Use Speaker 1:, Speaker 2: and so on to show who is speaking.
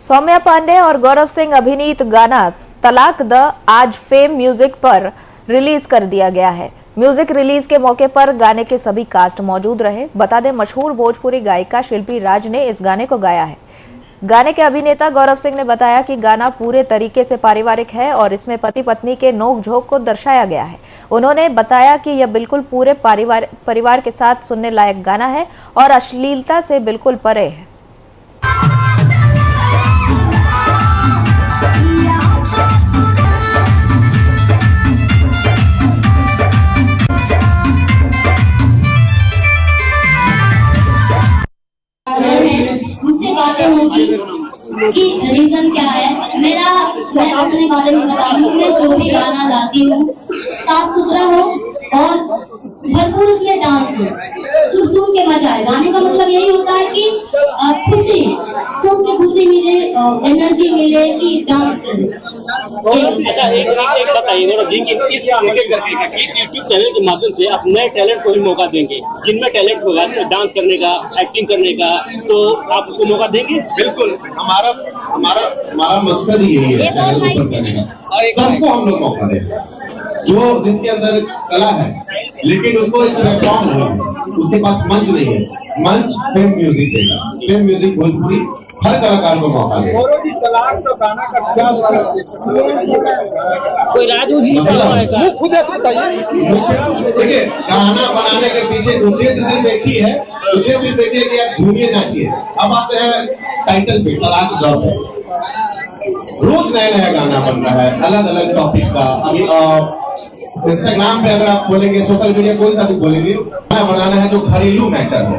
Speaker 1: सौम्या पांडे और गौरव सिंह अभिनीत गाना तलाक द आज फेम म्यूजिक पर रिलीज कर दिया गया है। म्यूजिक रिलीज के मौके पर गाने के सभी कास्ट मौजूद रहे। बता दें, मशहूर भोजपुरी गायिका शिल्पी राज ने इस गाने को गाया है। गाने के अभिनेता गौरव सिंह ने बताया कि गाना पूरे तरीके से पारिवारिक है और इसमें पति पत्नी के नोक-झोंक को दर्शाया गया है। उन्होंने बताया कि यह बिल्कुल पूरे परिवार के साथ सुनने लायक गाना है और अश्लीलता से बिल्कुल परे है।
Speaker 2: मुझसे बातें होगी कि रीजन क्या है। मैं अपने बारे में बता रही हूँ। मैं जो भी गाना गाती हूँ साफ सुथरा हो और भरपूर उसमें डांस हो, सुन के मजा आए। गाने का मतलब यही होता है कि खुशी, सुन के खुशी मिले, एनर्जी मिले कि डांस करें।
Speaker 3: अच्छा, एक बताइए कि इस यूट्यूब चैनल के माध्यम से आप नए टैलेंट को भी मौका देंगे, जिनमें टैलेंट होगा डांस करने का, एक्टिंग करने का, तो आप उसको मौका देंगे?
Speaker 4: बिल्कुल, हमारा मकसद ही यही है सबको हम लोग मौका दें। जो जिसके अंदर कला है लेकिन उसको एक प्लेटफॉर्म नहीं है, उसके पास मंच नहीं है, मंच फिल्म म्यूजिक देगा। फिल्म म्यूजिक भोजपुरी हर कलाकार को मौका देगा।
Speaker 5: तलाक तो गाना का क्या
Speaker 3: कोई राजू जी
Speaker 5: खुद
Speaker 4: देखिए, गाना बनाने के पीछे उद्देश्य सिर्फ एक ही है, उद्देश्य सिर्फ एक है कि आप झूमिए नाचिए। अब आते हैं टाइटल पे, तलाक द पे। रोज नया नया गाना बन रहा है, अलग अलग टॉपिक का। अभी इंस्टाग्राम पे अगर आप बोलेंगे, सोशल मीडिया कोई सा भी बोलेंगे, गाना बनाना है जो घरेलू मैटर है,